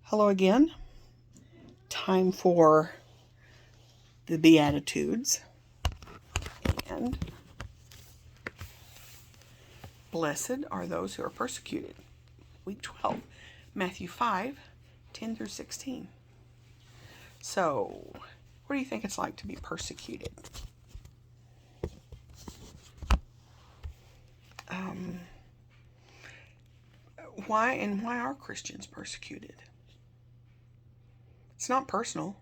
Hello again. Time for the Beatitudes. And blessed are those who are persecuted. Week 12, Matthew 5:10 through 16. So, what do you think it's like to be persecuted? Why are Christians persecuted? It's not personal.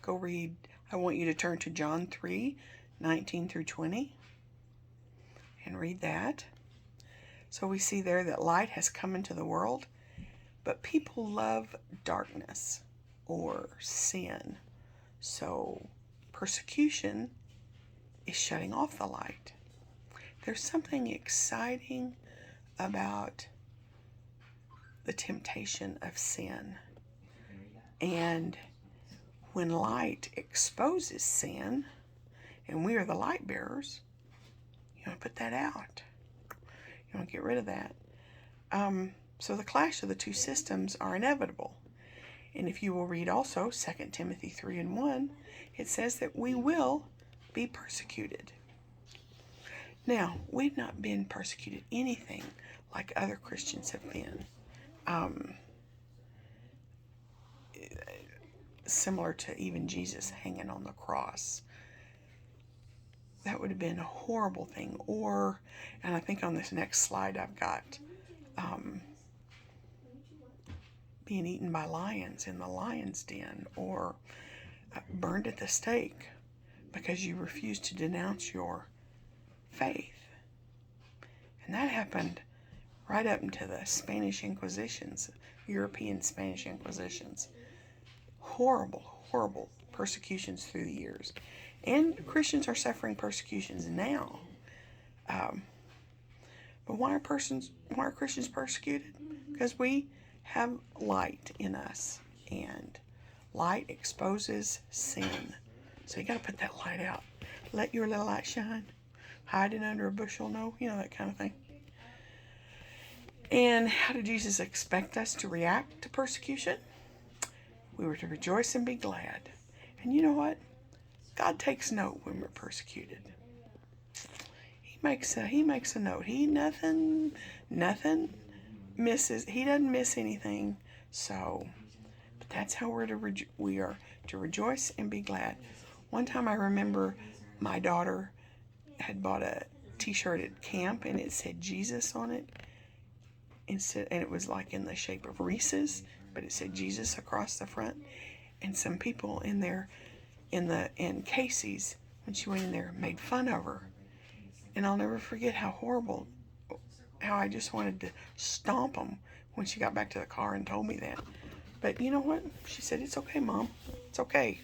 Go read. I want you to turn to John 3:19 through 20 and read that. So we see there that light has come into the world, but people love darkness or sin. So persecution is shutting off the light. There's something exciting about the temptation of sin. And when light exposes sin, and we are the light bearers, you want to put that out. You want to get rid of that. So the clash of the two systems are inevitable. And if you will read also 2 Timothy 3:1, it says that we will be persecuted. Now, we've not been persecuted anything like other Christians have been. Similar to even Jesus hanging on the cross. That would have been a horrible thing. And I think on this next slide I've got being eaten by lions in the lion's den, or burned at the stake because you refused to denounce your faith. And that happened right up into the Spanish Inquisitions, European Spanish Inquisitions. Horrible, horrible persecutions through the years. And Christians are suffering persecutions now. But why are Christians persecuted? Because we have light in us, and light exposes sin. So you got to put that light out. Let your little light shine. Hide it under a bushel, no, that kind of thing. And how did Jesus expect us to react to persecution? We were to rejoice and be glad. And you know what? God takes note when we're persecuted. He makes a note. Nothing misses. He doesn't miss anything. So, but that's how we are to rejoice and be glad. One time I remember my daughter had bought a t-shirt at camp, and it said Jesus on it. And it was like in the shape of Reese's, but it said Jesus across the front. And some people in there, in Casey's, when she went in there, made fun of her. And I'll never forget how I just wanted to stomp them when she got back to the car and told me that. But you know what? She said, "It's okay, Mom. It's okay.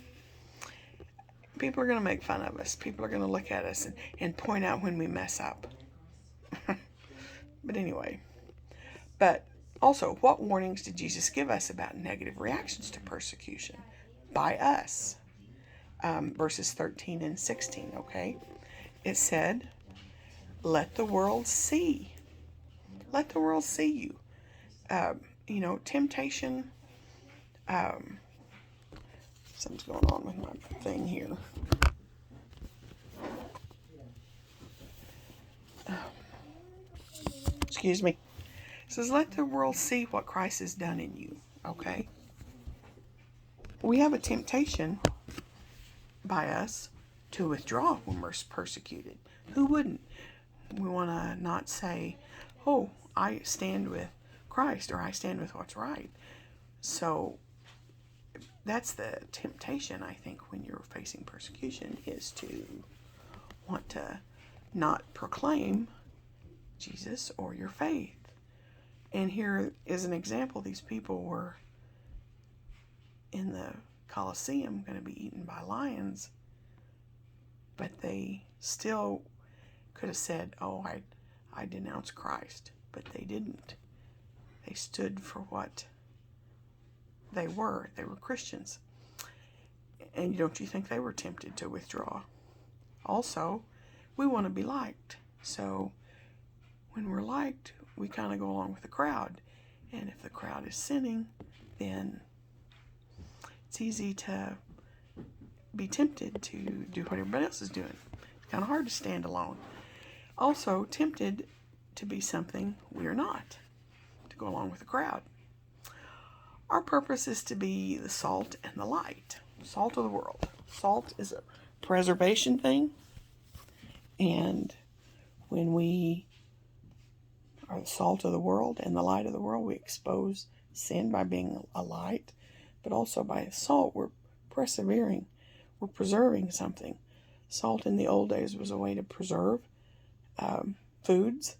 People are going to make fun of us. People are going to look at us and point out when we mess up." But anyway. But also, what warnings did Jesus give us about negative reactions to persecution by us? Verses 13 and 16, okay? It said, let the world see. Let the world see you. Temptation. Something's going on with my thing here. Excuse me. It says, let the world see what Christ has done in you, okay? We have a temptation by us to withdraw when we're persecuted. Who wouldn't? We want to not say, oh, I stand with Christ, or I stand with what's right. So that's the temptation, I think, when you're facing persecution, is to want to not proclaim Jesus or your faith. And here is an example. These people were in the Colosseum going to be eaten by lions, but they still could have said, oh, I denounce Christ. But they didn't. They stood for what they were. They were Christians. And don't you think they were tempted to withdraw? Also, we want to be liked. So when we're liked, we kind of go along with the crowd. And if the crowd is sinning, then it's easy to be tempted to do what everybody else is doing. It's kind of hard to stand alone. Also tempted to be something we are not, to go along with the crowd. Our purpose is to be the salt and the light, salt of the world. Salt is a preservation thing, and when we are the salt of the world and the light of the world, we expose sin by being a light, but also by salt, we're persevering, we're preserving something. Salt in the old days was a way to preserve foods.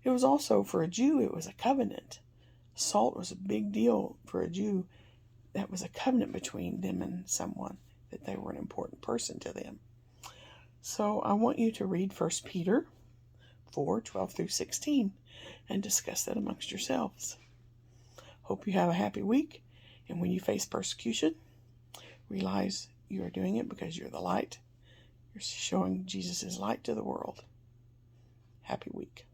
It was also, for a Jew, it was a covenant. Salt was a big deal for a Jew. That was a covenant between them and someone, that they were an important person to them. So I want you to read 1 Peter 4:12 through 16 and discuss that amongst yourselves. Hope you have a happy week, and when you face persecution, realize you are doing it because you're the light. You're showing Jesus' light to the world. Happy week.